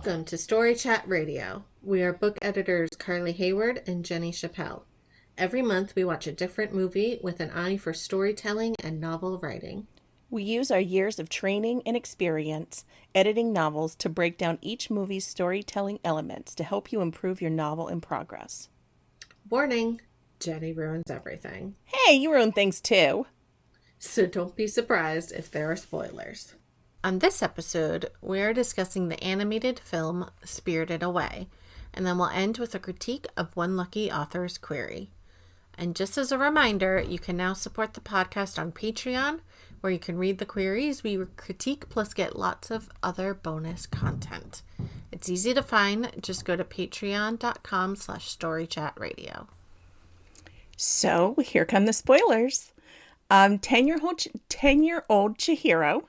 Welcome to Story Chat Radio. We are book editors Carly Hayward and Jenny Chappell. Every month we watch a different movie with an eye for storytelling and novel writing. We use our years of training and experience editing novels to break down each movie's storytelling elements to help you improve your novel in progress. Warning, Jenny ruins everything. Hey, you ruin things too. So don't be surprised if there are spoilers. On this episode, we are discussing the animated film Spirited Away, and then we'll end with a critique of one lucky author's query. And just as a reminder, you can now support the podcast on Patreon, where you can read the queries we critique plus get lots of other bonus content. It's easy to find. Just go to patreon.com/storychatradio. So here come the spoilers. 10-year-old Chihiro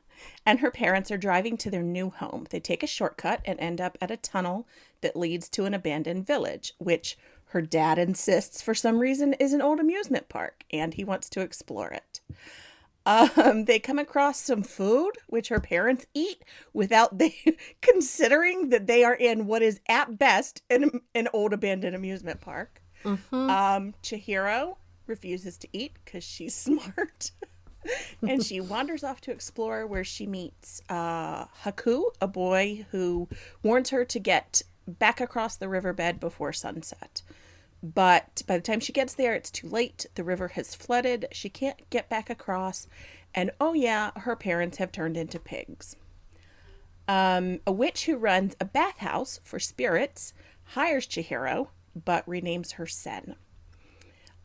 and her parents are driving to their new home. They take a shortcut and end up at a tunnel that leads to an abandoned village, which her dad insists for some reason is an old amusement park, and he wants to explore it. They come across some food, which her parents eat without considering that they are in what is at best an old abandoned amusement park. Chihiro refuses to eat because she's smart. And she wanders off to explore, where she meets Haku, a boy who warns her to get back across the riverbed before sunset. But by the time she gets there, it's too late. The river has flooded. She can't get back across. And oh yeah, her parents have turned into pigs. A witch who runs a bathhouse for spirits hires Chihiro, but renames her Sen.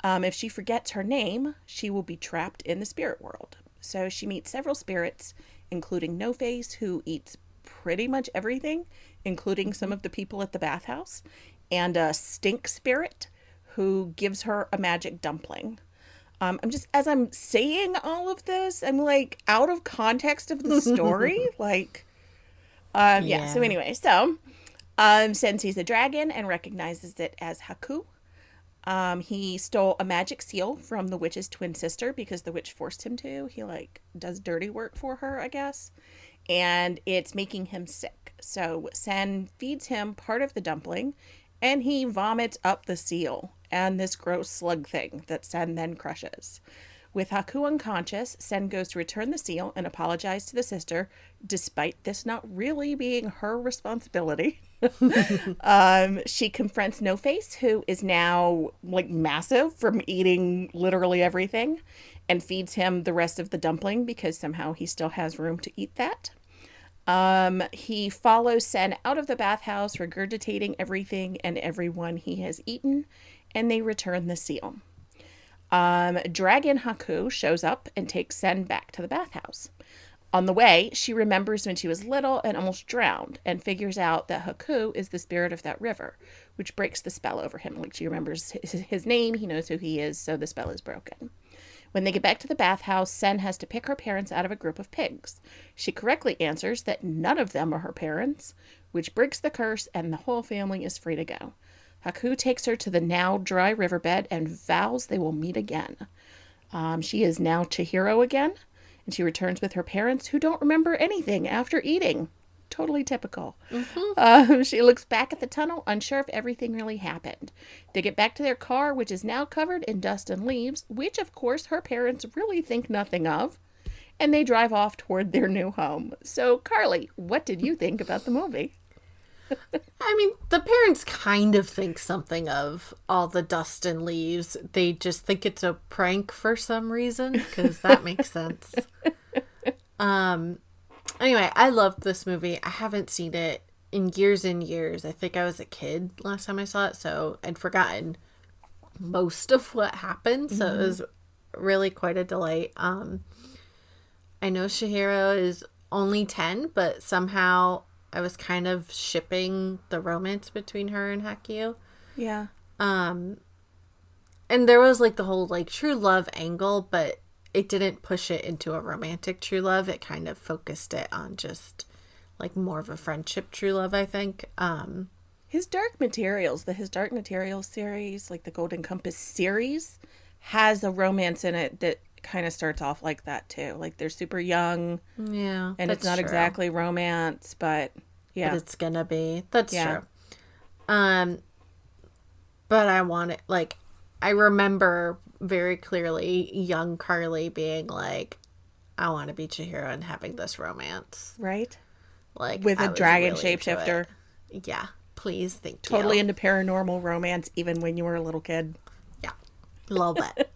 If she forgets her name, she will be trapped in the spirit world. So she meets several spirits, including No Face, who eats pretty much everything, including some of the people at the bathhouse, and a stink spirit who gives her a magic dumpling. As I'm saying all of this, I'm like out of context of the story. Sen sees a dragon and recognizes it as Haku. He stole a magic seal from the witch's twin sister because the witch forced him to. He does dirty work for her, I guess. And it's making him sick. So Sen feeds him part of the dumpling and he vomits up the seal and this gross slug thing that Sen then crushes. With Haku unconscious, Sen goes to return the seal and apologize to the sister, despite this not really being her responsibility. She confronts No Face, who is now massive from eating literally everything, and feeds him the rest of the dumpling because somehow he still has room to eat that. He follows Sen out of the bathhouse, regurgitating everything and everyone he has eaten, and they return the seal. Dragon Haku shows up and takes Sen back to the bathhouse. On the way, she remembers when she was little and almost drowned, and figures out that Haku is the spirit of that river, which breaks the spell over him. She remembers his name, he knows who he is, so the spell is broken. When they get back to the bathhouse, Sen has to pick her parents out of a group of pigs. She correctly answers that none of them are her parents, which breaks the curse, and the whole family is free to go. Haku takes her to the now dry riverbed and vows they will meet again. She is now Chihiro again, and she returns with her parents who don't remember anything after eating. Totally typical. She looks back at the tunnel, unsure if everything really happened. They get back to their car, which is now covered in dust and leaves, which of course her parents really think nothing of, and they drive off toward their new home. So, Carly, what did you think about the movie? I mean, the parents kind of think something of all the dust and leaves. They just think it's a prank for some reason, because that makes sense. Anyway, I loved this movie. I haven't seen it in years and years. I think I was a kid last time I saw it, so I'd forgotten most of what happened. So it was really quite a delight. I know Chihiro is only 10, but somehow I was kind of shipping the romance between her and Haku. Yeah. And there was the whole true love angle, but it didn't push it into a romantic true love. It kind of focused it on just more of a friendship true love, I think. His Dark Materials series, the Golden Compass series, has a romance in it that kind of starts off like that too. They're super young. Yeah. And it's not exactly romance, but Yeah. but it's gonna be. That's Yeah. true. But I want it, like, I remember very clearly young Carly being like, I want to be Chihiro and having this romance. Right? Like, With I a was dragon really into shapeshifter. it. Yeah, please, thank Totally you. into paranormal romance, even when you were a little kid. Yeah, a little bit.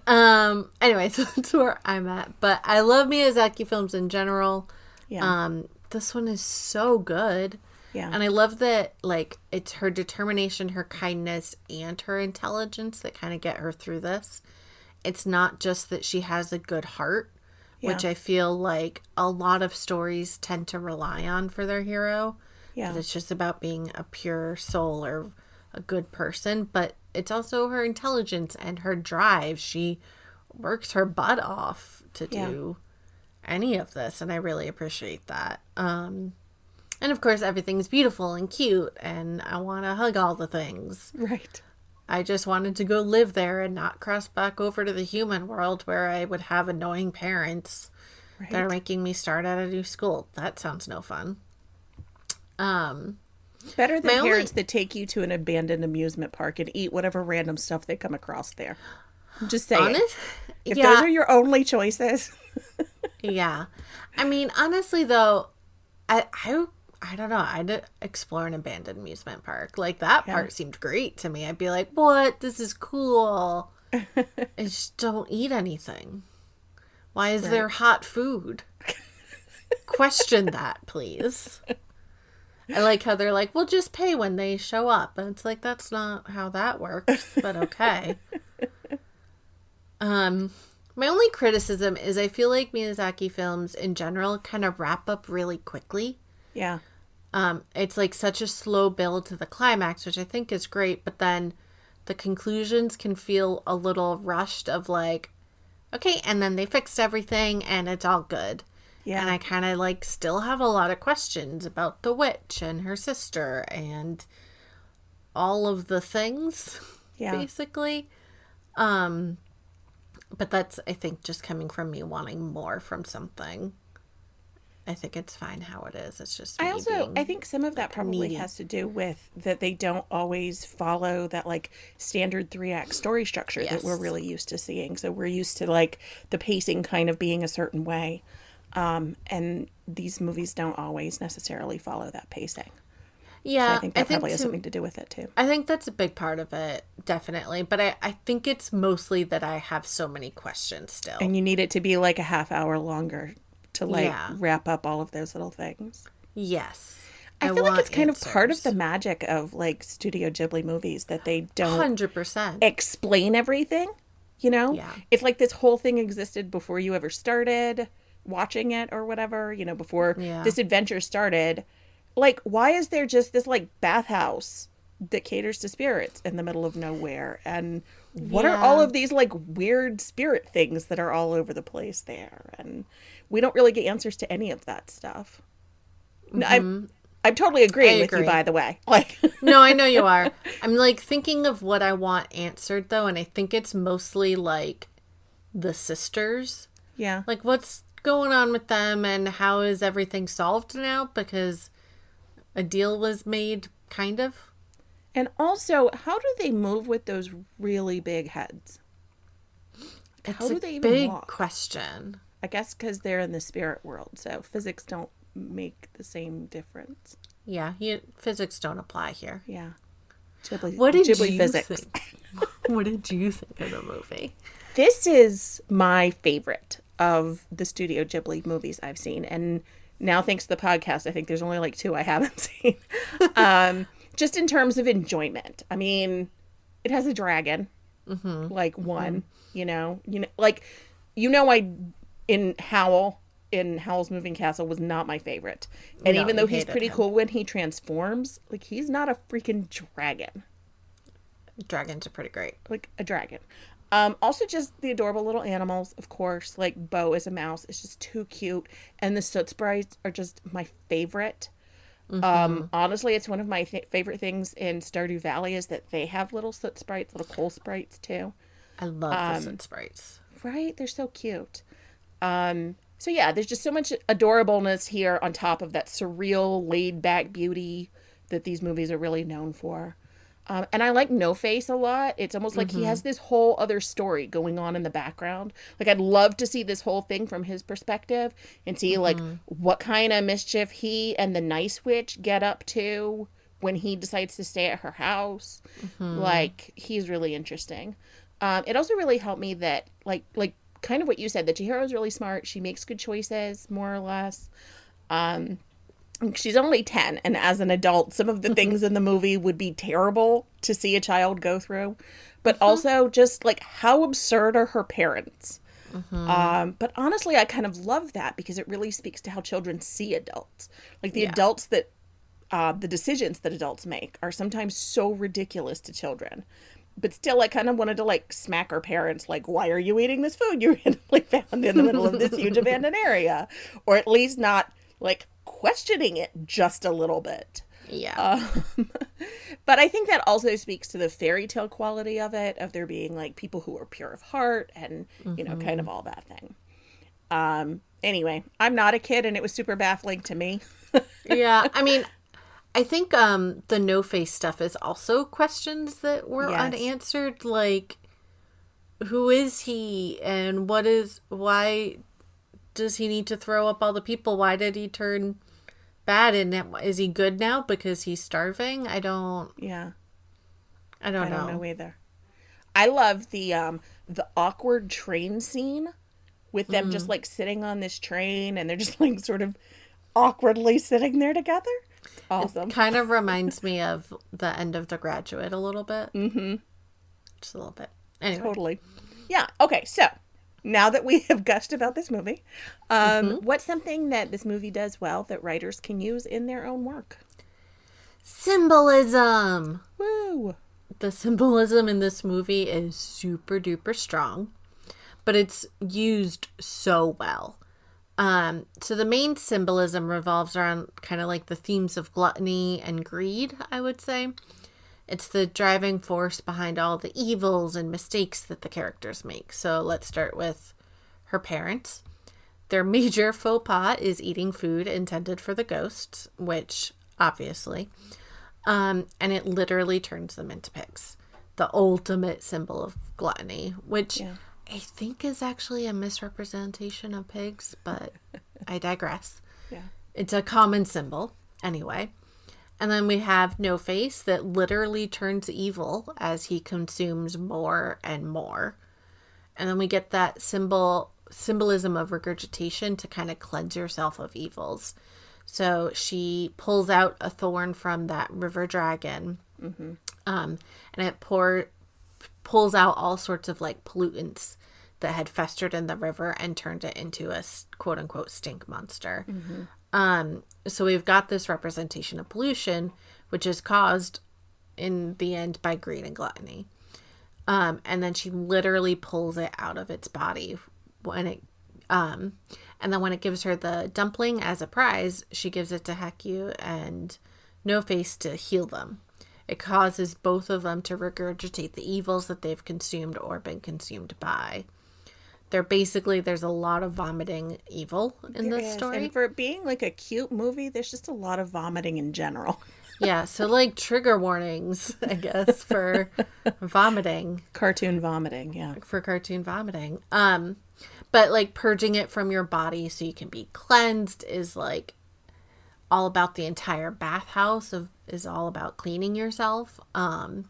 Anyway, so that's where I'm at. But I love Miyazaki films in general. Yeah. This one is so good. Yeah. And I love that, like, it's her determination, her kindness, and her intelligence that kind of get her through this. It's not just that she has a good heart, which Yeah. I feel like a lot of stories tend to rely on for their hero. Yeah. That it's just about being a pure soul or a good person. But it's also her intelligence and her drive. She works her butt off to do any of this, and I really appreciate that. And of course, everything's beautiful and cute, and I want to hug all the things. Right. I just wanted to go live there and not cross back over to the human world where I would have annoying parents that are making me start at a new school. That sounds no fun. Better than parents that take you to an abandoned amusement park and eat whatever random stuff they come across there. I'm just saying. If those are your only choices. Yeah. I mean, honestly, though, I don't know. I'd explore an abandoned amusement park. Like, that part seemed great to me. I'd be like, what? This is cool. I just don't eat anything. Why is there hot food? Question that, please. I like how they're like, we'll just pay when they show up. And it's like, that's not how that works, but okay. My only criticism is I feel like Miyazaki films in general kind of wrap up really quickly. Yeah. It's like such a slow build to the climax, which I think is great, but then the conclusions can feel a little rushed of like, okay, and then they fixed everything and it's all good. Yeah. And I kind of like still have a lot of questions about the witch and her sister and all of the things, basically. But that's, I think, just coming from me wanting more from something. I think it's fine how it is. It's just me I think some of that probably has to do with that they don't always follow that like standard 3-act story structure that we're really used to seeing. So we're used to like the pacing kind of being a certain way. And these movies don't always necessarily follow that pacing. Yeah. So I think that probably has something to do with it too. I think that's a big part of it, definitely. But I think it's mostly that I have so many questions still. And you need it to be like a half hour longer to like wrap up all of those little things. Yes. I feel like it's kind of part of the magic of like Studio Ghibli movies that they don't 100% explain everything, you know? Yeah. If like this whole thing existed before you ever started watching it or whatever, you know, before this adventure started, like why is there just this like bathhouse that caters to spirits in the middle of nowhere? And what are all of these like weird spirit things that are all over the place there? And we don't really get answers to any of that stuff. I'm totally agreeing with you, by the way. Like, no, I know you are. I'm like thinking of what I want answered though, and I think it's mostly like the sisters. Yeah. Like what's going on with them and how is everything solved now? Because a deal was made, kind of. And also, how do they move with those really big heads? How do they even walk? Big question. I guess because they're in the spirit world, so physics don't make the same difference. Yeah, physics don't apply here. Yeah. Ghibli physics. Think? What did you think of the movie? This is my favorite of the Studio Ghibli movies I've seen, and now thanks to the podcast, I think there's only like 2 I haven't seen. Just in terms of enjoyment. I mean, it has a dragon, like one, like, in Howl's Moving Castle was not my favorite. And even though he's pretty cool when he transforms, like he's not a freaking dragon. Dragons are pretty great. Like a dragon. Also just the adorable little animals, of course, like Bo is a mouse. It's just too cute. And the soot sprites are just my favorite. Honestly, it's one of my favorite things in Stardew Valley is that they have little soot sprites, little coal sprites too. I love the soot sprites. Right? They're so cute. So yeah, there's just so much adorableness here on top of that surreal, laid-back beauty that these movies are really known for. And I like No Face a lot. It's almost like he Mm-hmm. has this whole other story going on in the background. Like I'd love to see this whole thing from his perspective and see like Mm-hmm. what kind of mischief he and the Nice Witch get up to when he decides to stay at her house. Mm-hmm. Like he's really interesting. It also really helped me that like kind of what you said that Chihiro is really smart. She makes good choices more or less. Um, she's only 10, and as an adult some of the things in the movie would be terrible to see a child go through, but Mm-hmm. also just like how absurd are her parents. Mm-hmm. But honestly I kind of love that because it really speaks to how children see adults, like the Yeah. adults that the decisions that adults make are sometimes so ridiculous to children, but still I kind of wanted to like smack her parents like, why are you eating this food you randomly found in the middle of this huge abandoned area, or at least not like questioning it just a little bit. Yeah. um, but I think that also speaks to the fairy tale quality of it, of there being like people who are pure of heart and kind Mm-hmm. of all that thing. Anyway, I'm not a kid and it was super baffling to me. Yeah. I mean, I think the no face stuff is also questions that were Yes. unanswered. Like, who is he, and why does he need to throw up all the people? Why did he turn bad? And is he good now because he's starving? Yeah, I don't I don't know. know either. I love the awkward train scene with them just Mm. like sitting on this train and they're just like sort of awkwardly sitting there together. It's It awesome. kind of reminds me of the end of The Graduate a little bit. Mm-hmm. Just a little bit. Anyway. Totally. Yeah. Okay. So now that we have gushed about this movie, Hmm. what's something that this movie does well that writers can use in their own work? Symbolism. Woo. The symbolism in this movie is super duper strong, but it's used so well. So the main symbolism revolves around kind of like the themes of gluttony and greed, I would say. It's the driving force behind all the evils and mistakes that the characters make. So let's start with her parents. Their major faux pas is eating food intended for the ghosts, which obviously, and it literally turns them into pigs. The ultimate symbol of gluttony, which Yeah. I think is actually a misrepresentation of pigs, but I digress. Yeah. It's a common symbol, anyway. And then we have No Face that literally turns evil as he consumes more and more. And then we get that symbolism of regurgitation to kind of cleanse yourself of evils. So she pulls out a thorn from that river dragon, Mm-hmm. and it pulls out all sorts of like pollutants that had festered in the river and turned it into a quote unquote stink monster. Mm-hmm. So we've got this representation of pollution, which is caused in the end by greed and gluttony. And then she literally pulls it out of its body when it, and then when it gives her the dumpling as a prize, she gives it to Heku and No Face to heal them. It causes both of them to regurgitate the evils that they've consumed or been consumed by. There's a lot of vomiting evil in There this is. story. And for it being like a cute movie, there's just a lot of vomiting in general. Yeah, so like trigger warnings, I guess, for vomiting, Cartoon vomiting, yeah. for cartoon vomiting. But like purging it from your body so you can be cleansed is like all about the entire bathhouse of is all about cleaning yourself. And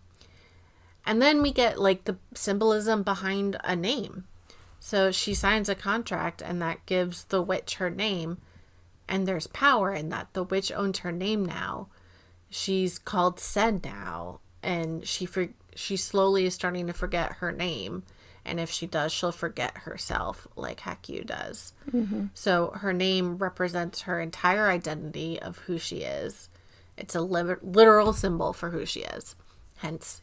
then we get like the symbolism behind a name. So she signs a contract and that gives the witch her name, and there's power in that. The witch owns her name now. She's called Sen now, and she slowly is starting to forget her name, and if she does, she'll forget herself like Haku does. Mm-hmm. So her name represents her entire identity of who she is. It's a literal symbol for who she is. Hence,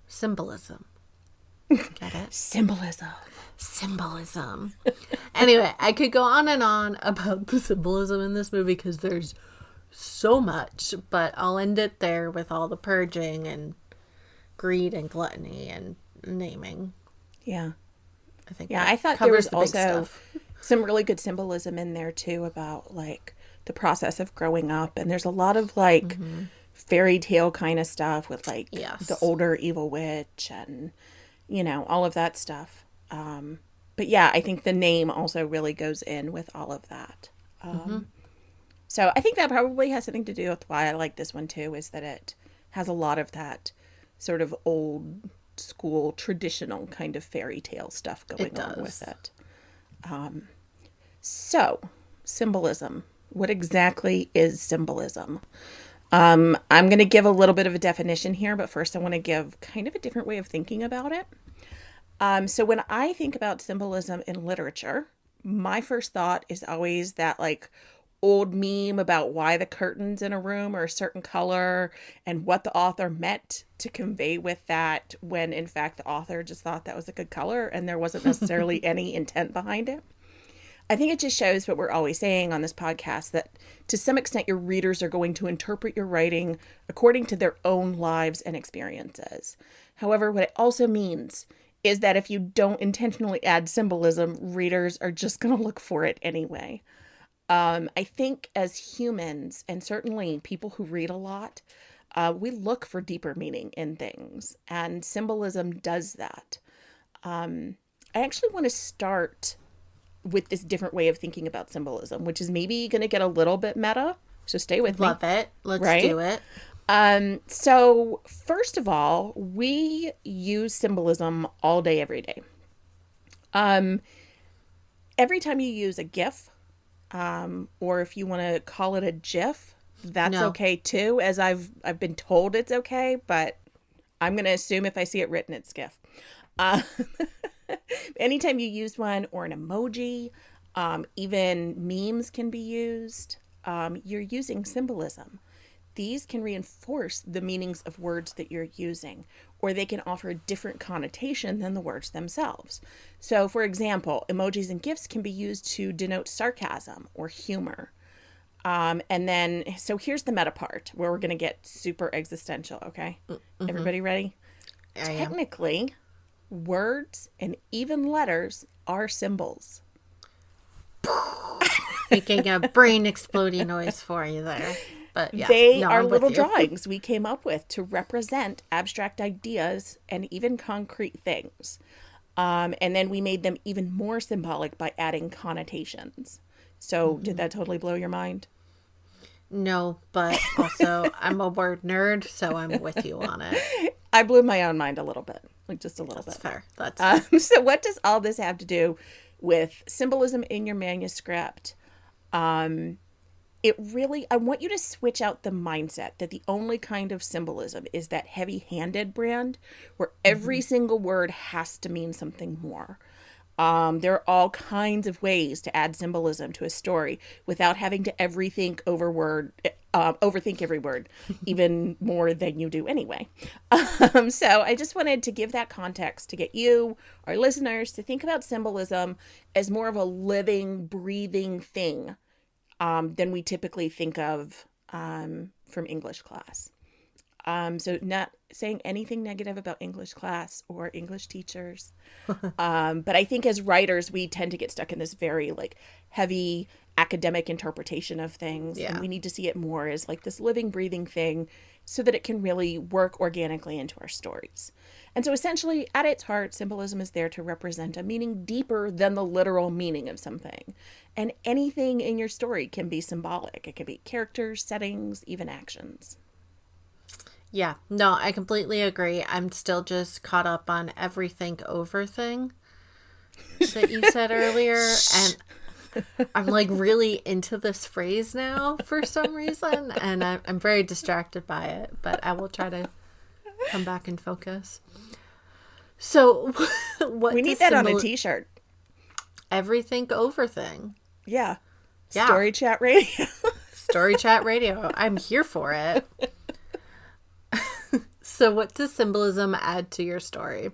symbolism. Get it? Symbolism. Symbolism. Anyway, I could go on and on about the symbolism in this movie because there's so much, but I'll end it there with all the purging and greed and gluttony and naming. Yeah. I think Yeah, that I thought there covers was the big also stuff. Some really good symbolism in there too about like the process of growing up. And there's a lot of like fairy tale kind of stuff with like the Yes. older evil witch and, all of that stuff. But yeah, I think the name also really goes in with all of that. So I think that probably has something to do with why I like this one too, is that it has a lot of that sort of old school traditional kind of fairy tale stuff going on with it. So symbolism. What exactly is symbolism? I'm going to give a little bit of a definition here, but first I want to give kind of a different way of thinking about it. So when I think about symbolism in literature, my first thought is always that like old meme about why the curtains in a room are a certain color and what the author meant to convey with that, when in fact the author just thought that was a good color and there wasn't necessarily any intent behind it. I think it just shows what we're always saying on this podcast, that to some extent your readers are going to interpret your writing according to their own lives and experiences. However, what it also means is that if you don't intentionally add symbolism, readers are just going to look for it anyway. I think as humans, and certainly people who read a lot, we look for deeper meaning in things, and symbolism does that. I actually want to start with this different way of thinking about symbolism, which is maybe going to get a little bit meta. So stay with me. Love it. Let's do it. So first of all, we use symbolism all day, every day. Every time you use a GIF, or if you want to call it a GIF, that's okay too, as I've been told it's okay, but I'm going to assume if I see it written, it's GIF. Anytime you use one, or an emoji, even memes can be used, you're using symbolism. These can reinforce the meanings of words that you're using, or they can offer a different connotation than the words themselves. So, for example, emojis and GIFs can be used to denote sarcasm or humor. And then, so here's the meta part where we're going to get super existential, okay? Mm-hmm. Everybody ready? Technically, words and even letters are symbols. Making a brain exploding noise for you there. But yeah, they are little drawings we came up with to represent abstract ideas and even concrete things. And then we made them even more symbolic by adding connotations. So did that totally blow your mind? No, but also I'm a word nerd, so I'm with you on it. I blew my own mind a little bit, like just a little bit. Fair. That's fair. So what does all this have to do with symbolism in your manuscript? I want you to switch out the mindset that the only kind of symbolism is that heavy-handed brand where every single word has to mean something more. There are all kinds of ways to add symbolism to a story without having to overthink every word, even more than you do anyway. So I just wanted to give that context to get you, our listeners, to think about symbolism as more of a living, breathing thing than we typically think of from English class. So not saying anything negative about English class or English teachers. But I think as writers, we tend to get stuck in this very like heavy academic interpretation of things. Yeah. And we need to see it more as like this living, breathing thing so that it can really work organically into our stories. And so essentially, at its heart, symbolism is there to represent a meaning deeper than the literal meaning of something. And anything in your story can be symbolic. It can be characters, settings, even actions. Yeah, no, I completely agree. I'm still just caught up on every think over thing that you said earlier. And I'm like really into this phrase now for some reason. And I'm very distracted by it, but I will try to come back and focus. So what we need that on a t-shirt. Every think over thing. Yeah. Story Chat Radio. Story Chat Radio. I'm here for it. So what does symbolism add to your story?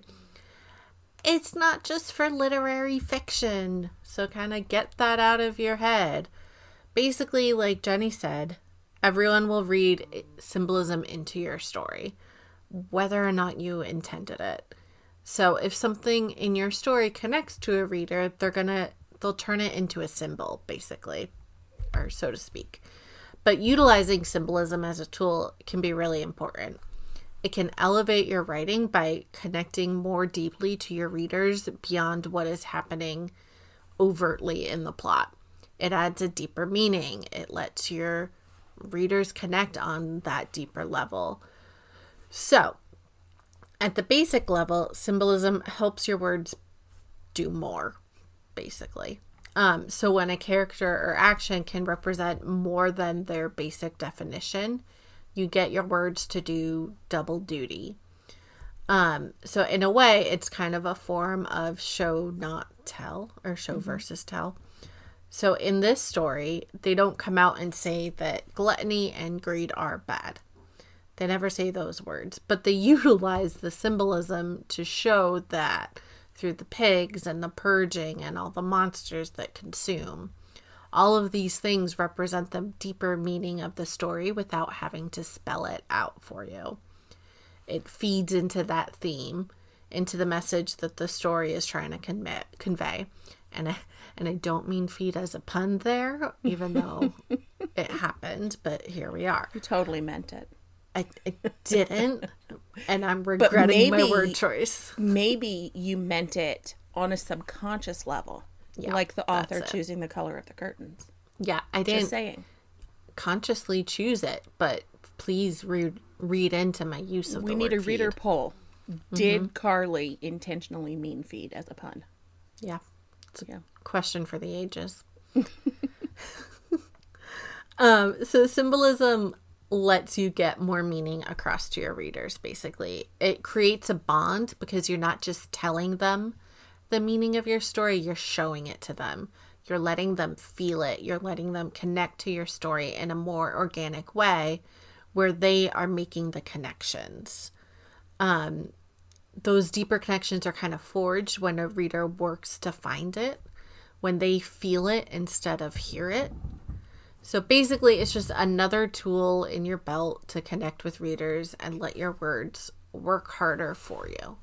It's not just for literary fiction. So kind of get that out of your head. Basically, like Jenny said, everyone will read symbolism into your story, whether or not you intended it. So if something in your story connects to a reader, they're going to they'll turn it into a symbol, basically, or so to speak. But utilizing symbolism as a tool can be really important. It can elevate your writing by connecting more deeply to your readers beyond what is happening overtly in the plot. It adds a deeper meaning. It lets your readers connect on that deeper level. So, at the basic level, symbolism helps your words do more, basically. So when a character or action can represent more than their basic definition, you get your words to do double duty. So in a way, it's kind of a form of show, not tell, or show versus tell. So in this story, they don't come out and say that gluttony and greed are bad. They never say those words, but they utilize the symbolism to show that through the pigs and the purging and all the monsters that consume, all of these things represent the deeper meaning of the story without having to spell it out for you. It feeds into that theme, into the message that the story is trying to convey. And I don't mean feed as a pun there, even though it happened, but here we are. You totally meant it. I didn't, and I'm regretting my word choice. Maybe you meant it on a subconscious level, like the author choosing the color of the curtains. Yeah, I didn't Just saying. consciously choose it, but please read into my use of the word We need a feed. reader poll. Did Carly intentionally mean feed as a pun? Yeah. It's a question for the ages. So symbolism lets you get more meaning across to your readers, basically. It creates a bond because you're not just telling them the meaning of your story, you're showing it to them. You're letting them feel it. You're letting them connect to your story in a more organic way where they are making the connections. Those deeper connections are kind of forged when a reader works to find it, when they feel it instead of hear it. So basically, it's just another tool in your belt to connect with readers and let your words work harder for you,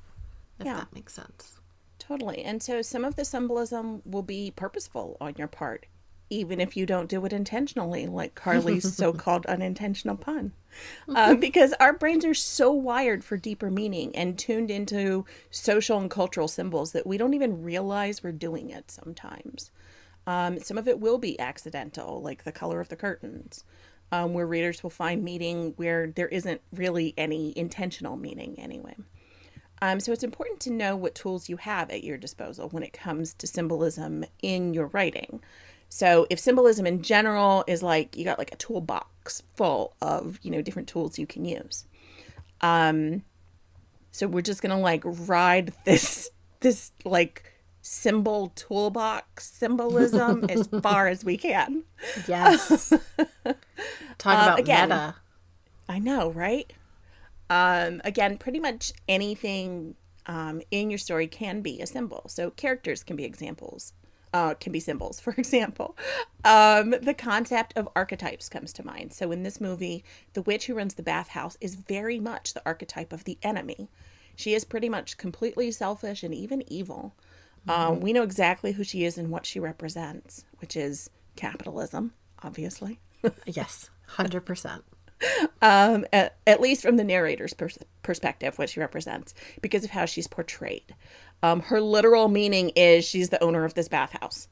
if that makes sense. Totally. And so some of the symbolism will be purposeful on your part, even if you don't do it intentionally, like Carly's so-called unintentional pun. Because our brains are so wired for deeper meaning and tuned into social and cultural symbols that we don't even realize we're doing it sometimes. Some of it will be accidental, like the color of the curtains, where readers will find meaning where there isn't really any intentional meaning anyway. So it's important to know what tools you have at your disposal when it comes to symbolism in your writing. So if symbolism in general is like, you got like a toolbox full of, different tools you can use. So we're just going to like ride this like symbol toolbox symbolism as far as we can. Yes. Talk about again, meta. I know, right? Again, pretty much anything in your story can be a symbol. So characters can be examples, can be symbols. For example, the concept of archetypes comes to mind. So in this movie, the witch who runs the bathhouse is very much the archetype of the enemy. She is pretty much completely selfish and even evil. We know exactly who she is and what she represents, which is capitalism, obviously. Yes, 100%. At least from the narrator's perspective, what she represents, because of how she's portrayed. Her literal meaning is she's the owner of this bathhouse.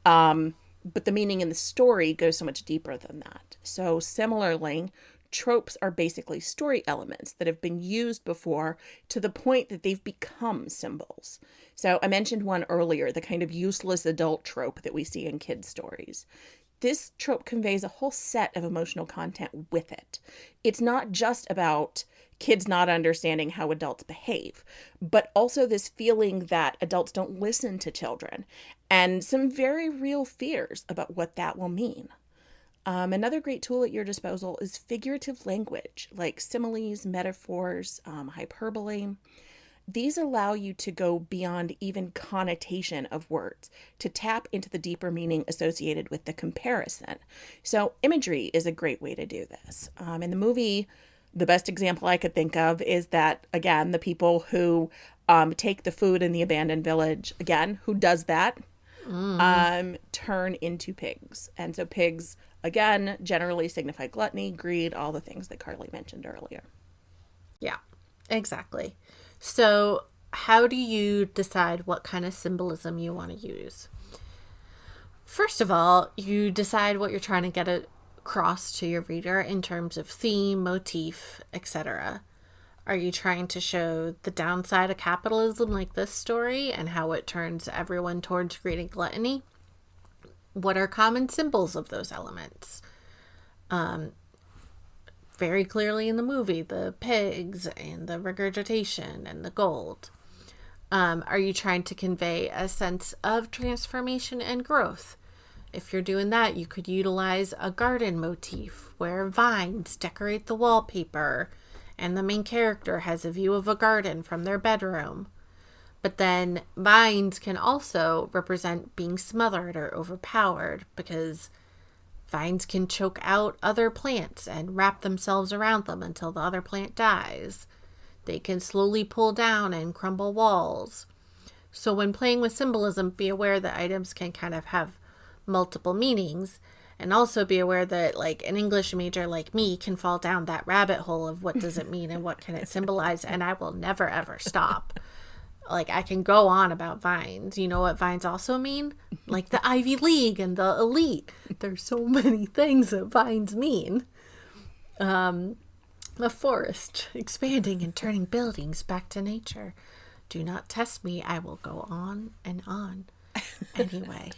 But the meaning in the story goes so much deeper than that. So similarly, tropes are basically story elements that have been used before to the point that they've become symbols. So I mentioned one earlier, the kind of useless adult trope that we see in kids' stories. This trope conveys a whole set of emotional content with it. It's not just about kids not understanding how adults behave, but also this feeling that adults don't listen to children and some very real fears about what that will mean. Another great tool at your disposal is figurative language, like similes, metaphors, hyperbole. These allow you to go beyond even connotation of words, to tap into the deeper meaning associated with the comparison. So imagery is a great way to do this. In the movie, the best example I could think of is that, again, the people who take the food in the abandoned village, again, who does that? turn into pigs. And so pigs, again, generally signify gluttony, greed, all the things that Carly mentioned earlier. Yeah, exactly. So how do you decide what kind of symbolism you want to use? First of all, you decide what you're trying to get across to your reader in terms of theme, motif, etc. Are you trying to show the downside of capitalism like this story and how it turns everyone towards greed and gluttony? What are common symbols of those elements? Very clearly in the movie, the pigs and the regurgitation and the gold. Are you trying to convey a sense of transformation and growth? If you're doing that, you could utilize a garden motif where vines decorate the wallpaper and the main character has a view of a garden from their bedroom. But then vines can also represent being smothered or overpowered because vines can choke out other plants and wrap themselves around them until the other plant dies. They can slowly pull down and crumble walls. So when playing with symbolism, be aware that items can kind of have multiple meanings, and also be aware that like an English major like me can fall down that rabbit hole of what does it mean and what can it symbolize, and I will never ever stop. Like I can go on about vines. You know what vines also mean? Like the Ivy League and the elite. There's so many things that vines mean. A forest, expanding and turning buildings back to nature. Do not test me. I will go on and on. Anyway.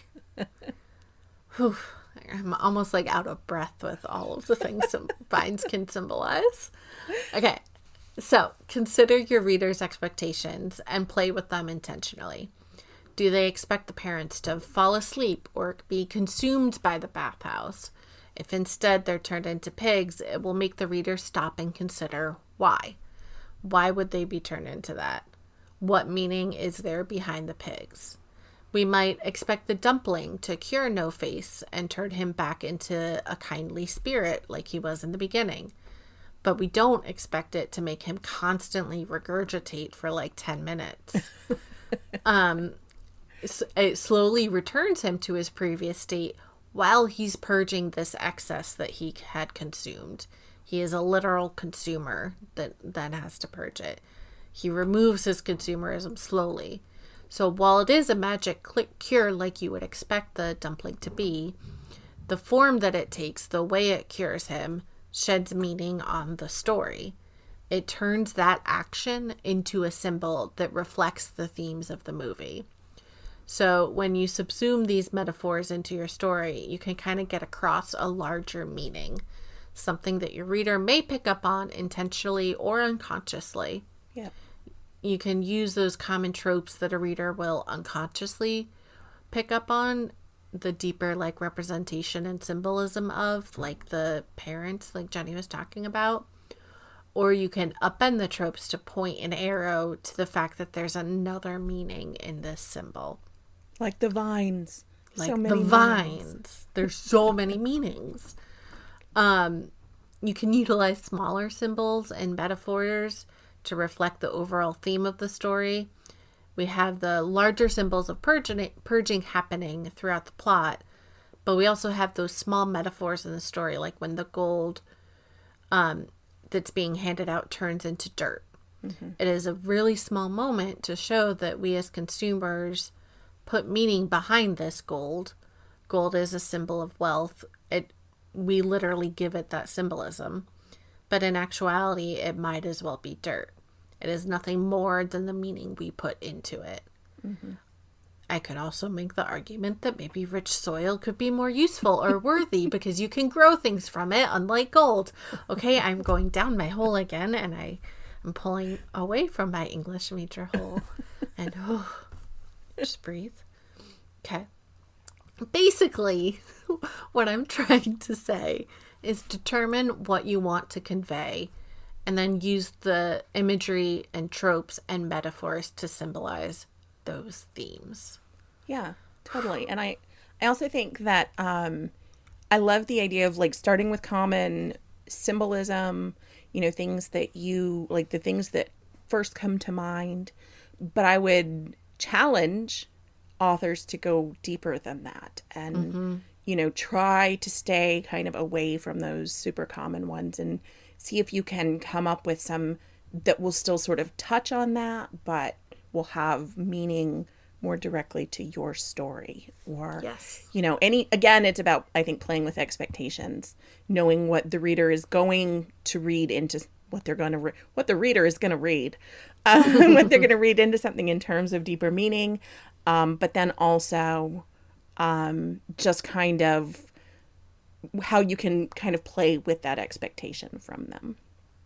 Whew, I'm almost like out of breath with all of the things vines can symbolize. Okay, so consider your reader's expectations and play with them intentionally. Do they expect the parents to fall asleep or be consumed by the bathhouse? If instead they're turned into pigs, it will make the reader stop and consider why. Why would they be turned into that? What meaning is there behind the pigs? We might expect the dumpling to cure No Face and turn him back into a kindly spirit like he was in the beginning. But we don't expect it to make him constantly regurgitate for like 10 minutes. It slowly returns him to his previous state while he's purging this excess that he had consumed. He is a literal consumer that then has to purge it. He removes his consumerism slowly. So while it is a magic cure like you would expect the dumpling to be, the form that it takes, the way it cures him, sheds meaning on the story. It turns that action into a symbol that reflects the themes of the movie. So when you subsume these metaphors into your story, you can kind of get across a larger meaning, something that your reader may pick up on intentionally or unconsciously. Yeah. You can use those common tropes that a reader will unconsciously pick up on, the deeper like representation and symbolism of like the parents like Jenny was talking about. Or you can upend the tropes to point an arrow to the fact that there's another meaning in this symbol. Like the vines. Like so the many vines. meanings. There's so many meanings. You can utilize smaller symbols and metaphors to reflect the overall theme of the story. We have the larger symbols of purging happening throughout the plot, but we also have those small metaphors in the story, like when the gold that's being handed out turns into dirt. Mm-hmm. It is a really small moment to show that we as consumers put meaning behind this gold. Gold is a symbol of wealth. We literally give it that symbolism. But in actuality, it might as well be dirt. It is nothing more than the meaning we put into it. Mm-hmm. I could also make the argument that maybe rich soil could be more useful or worthy because you can grow things from it, unlike gold. Okay, I'm going down my hole again, and I'm pulling away from my English major hole. And just breathe. Okay. Basically, what I'm trying to say is determine what you want to convey and then use the imagery and tropes and metaphors to symbolize those themes. Yeah, totally. And I also think that I love the idea of like starting with common symbolism, things that you like, the things that first come to mind. But I would challenge authors to go deeper than that and, Mm-hmm. try to stay kind of away from those super common ones and see if you can come up with some that will still sort of touch on that, but will have meaning more directly to your story. Or, Yes. again, it's about, I think, playing with expectations, knowing what the reader is going to read into what they're going to, what the reader is going to read, what they're going to read into something in terms of deeper meaning. But then also just kind of how you can kind of play with that expectation from them.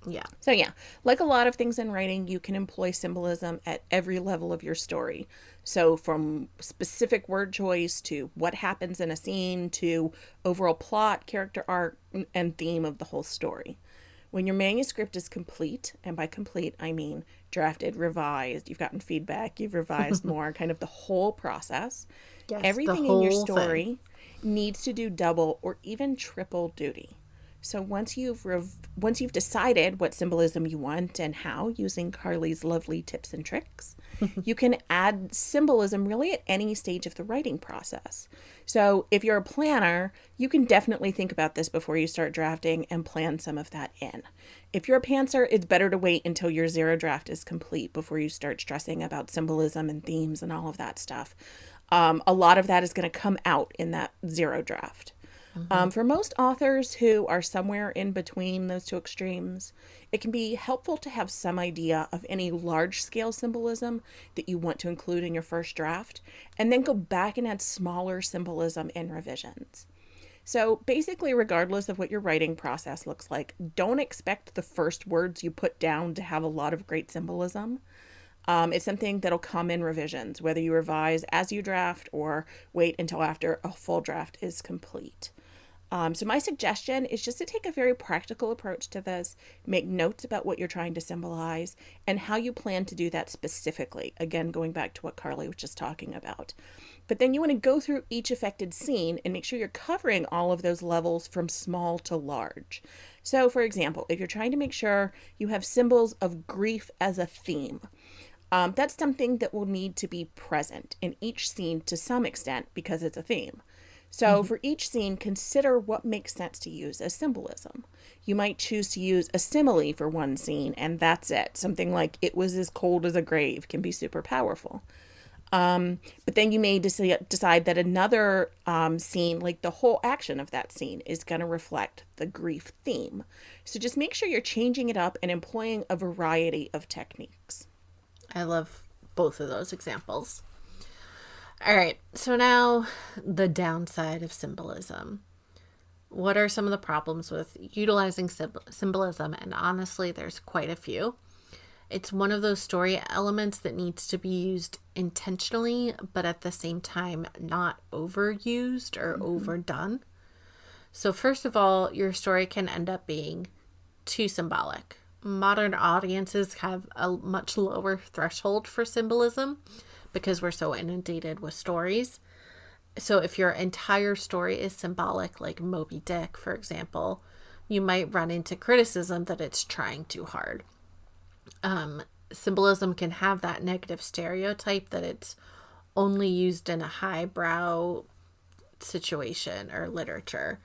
Yeah. So yeah, like a lot of things in writing, you can employ symbolism at every level of your story. So from specific word choice to what happens in a scene to overall plot, character arc, and theme of the whole story. When your manuscript is complete, and by complete I mean drafted, revised, you've gotten feedback, you've revised more, kind of the whole process, Yes, the everything in your whole story needs to do double or even triple duty. So once you've decided what symbolism you want and how, using Carly's lovely tips and tricks, you can add symbolism really at any stage of the writing process. So if you're a planner, you can definitely think about this before you start drafting and plan some of that in. If you're a pantser, it's better to wait until your zero draft is complete before you start stressing about symbolism and themes and all of that stuff. A lot of that is going to come out in that zero draft. For most authors who are somewhere in between those two extremes, it can be helpful to have some idea of any large-scale symbolism that you want to include in your first draft, and then go back and add smaller symbolism in revisions. So basically, regardless of what your writing process looks like, don't expect the first words you put down to have a lot of great symbolism. It's something that'll come in revisions, whether you revise as you draft or wait until after a full draft is complete. So my suggestion is just to take a very practical approach to this, make notes about what you're trying to symbolize and how you plan to do that specifically. Again, going back to what Carly was just talking about. But then you want to go through each affected scene and make sure you're covering all of those levels from small to large. So for example, if you're trying to make sure you have symbols of grief as a theme, that's something that will need to be present in each scene to some extent because it's a theme. So for each scene, consider what makes sense to use as symbolism. You might choose to use a simile for one scene, and that's it. Something like, "It was as cold as a grave" can be super powerful. But then you may decide that another scene, like the whole action of that scene, is going to reflect the grief theme. So just make sure you're changing it up and employing a variety of techniques. I love both of those examples. All right, so now the downside of symbolism. What are some of the problems with utilizing symbolism? And honestly, there's quite a few. It's one of those story elements that needs to be used intentionally, but at the same time, not overused or overdone. So first of all, your story can end up being too symbolic. Modern audiences have a much lower threshold for symbolism because we're so inundated with stories. So if your entire story is symbolic, like Moby Dick, for example, you might run into criticism that it's trying too hard. Symbolism can have that negative stereotype that it's only used in a highbrow situation or literature.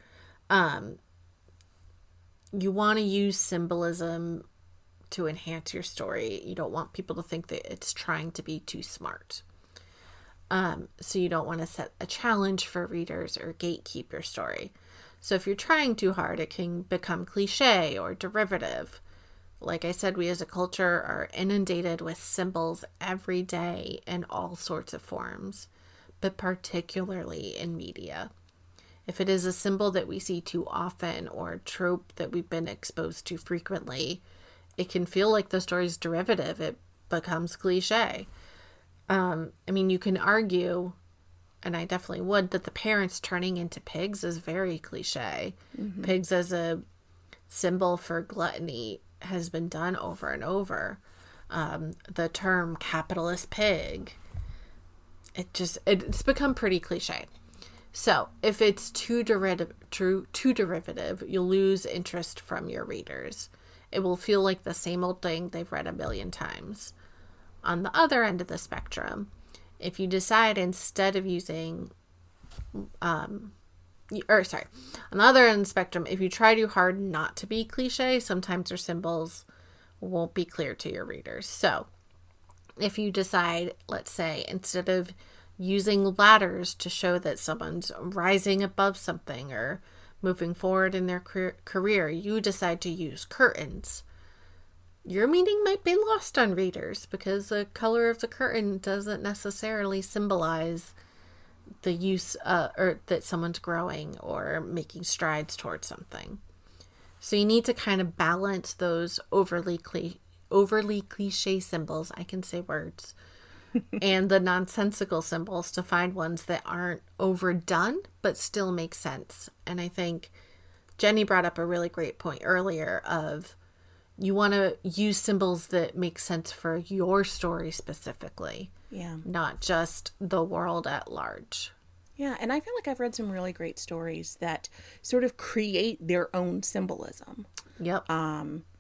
You want to use symbolism to enhance your story. You don't want people to think that it's trying to be too smart. So you don't want to set a challenge for readers or gatekeep your story. So if you're trying too hard, it can become cliche or derivative. Like I said, we as a culture are inundated with symbols every day in all sorts of forms, but particularly in media. If it is a symbol that we see too often or a trope that we've been exposed to frequently, it can feel like the story's derivative. It becomes cliche. You can argue, and I definitely would, that the parents turning into pigs is very cliche. Mm-hmm. Pigs as a symbol for gluttony has been done over and over. The term capitalist pig, it's become pretty cliche. So if it's too derivative, you'll lose interest from your readers. It will feel like the same old thing they've read a million times. On the other end of the spectrum, If you decide instead of using, on the other end of the spectrum, if you try too hard not to be cliche, sometimes your symbols won't be clear to your readers. So if you decide, let's say, instead of using ladders to show that someone's rising above something or moving forward in their career, you decide to use curtains, your meaning might be lost on readers because the color of the curtain doesn't necessarily symbolize the use or that someone's growing or making strides towards something. So you need to kind of balance those overly cliche symbols, I can say words, and the nonsensical symbols to find ones that aren't overdone but still make sense. And I think Jenny brought up a really great point earlier of you want to use symbols that make sense for your story specifically. Yeah. Not just the world at large. Yeah, and I feel like I've read some really great stories that sort of create their own symbolism. Yep.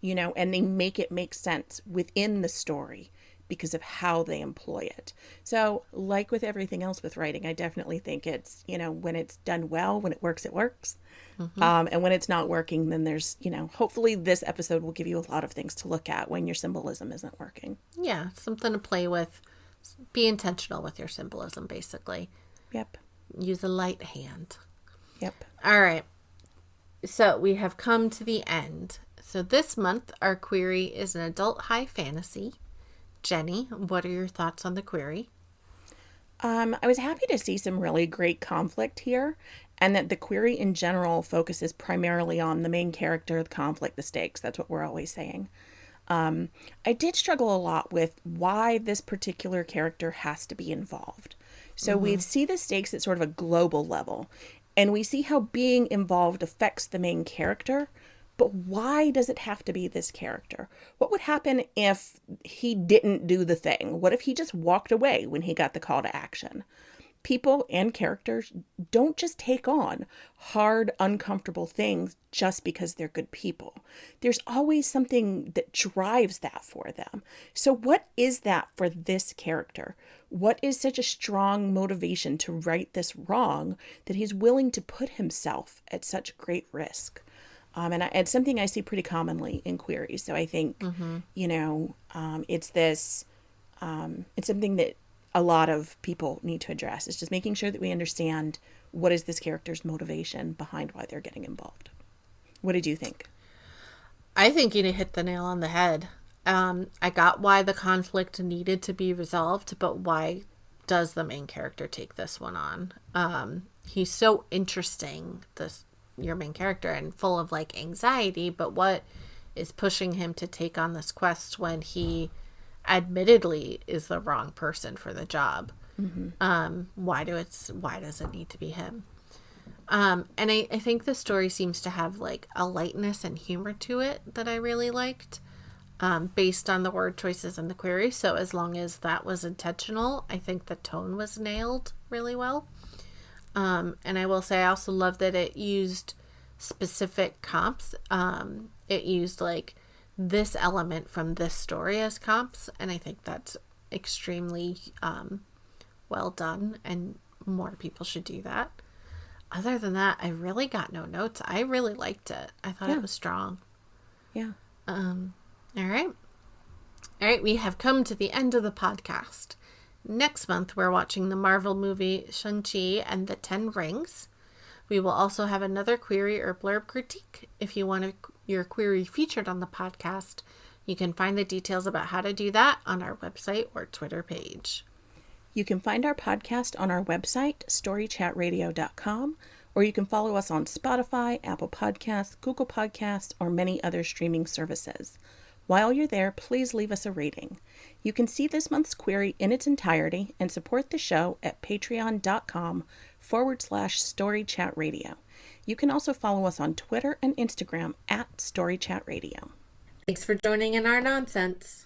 You know, and they make it make sense within the story because of how they employ it. So, like with everything else with writing, I definitely think it's, you know, when it's done well, when it works, it works. Mm-hmm. And when it's not working, then there's, you know, hopefully this episode will give you a lot of things to look at when your symbolism isn't working. Yeah, something to play with. Be intentional with your symbolism, basically. Yep. Use a light hand. Yep. All right. So we have come to the end. So this month, our query is an adult high fantasy. Jenny, what are your thoughts on the query? I was happy to see some really great conflict here, and that the query in general focuses primarily on the main character, the conflict, the stakes. That's what we're always saying. I did struggle a lot with why this particular character has to be involved. So we see the stakes at sort of a global level, and we see how being involved affects the main character. But why does it have to be this character? What would happen if he didn't do the thing? What if he just walked away when he got the call to action? People and characters don't just take on hard, uncomfortable things just because they're good people. There's always something that drives that for them. So what is that for this character? What is such a strong motivation to right this wrong that he's willing to put himself at such great risk? And it's something I see pretty commonly in queries. So I think, you know, it's something that a lot of people need to address. It's just making sure that we understand what is this character's motivation behind why they're getting involved. What did you think? I think you hit the nail on the head. I got why the conflict needed to be resolved, but why does the main character take this one on? He's so interesting, your main character, and full of like anxiety, but what is pushing him to take on this quest when he admittedly is the wrong person for the job? Why does it need to be him? And I think the story seems to have like a lightness and humor to it that I really liked, based on the word choices in the query. So as long as that was intentional, I think the tone was nailed really well. And I will say I also love that it used specific comps. It used like this element from this story as comps, and I think that's extremely well done, and more people should do that. Other than that, I really got no notes. I really liked it. I thought it was strong. Yeah. All right, we have come to the end of the podcast. Next month, we're watching the Marvel movie Shang-Chi and the Ten Rings. We will also have another query or blurb critique. If you want your query featured on the podcast, you can find the details about how to do that on our website or Twitter page. You can find our podcast on our website, storychatradio.com, or you can follow us on Spotify, Apple Podcasts, Google Podcasts, or many other streaming services. While you're there, please leave us a rating. You can see this month's query in its entirety and support the show at patreon.com/storychatradio. You can also follow us on Twitter and Instagram at storychatradio. Thanks for joining in our nonsense.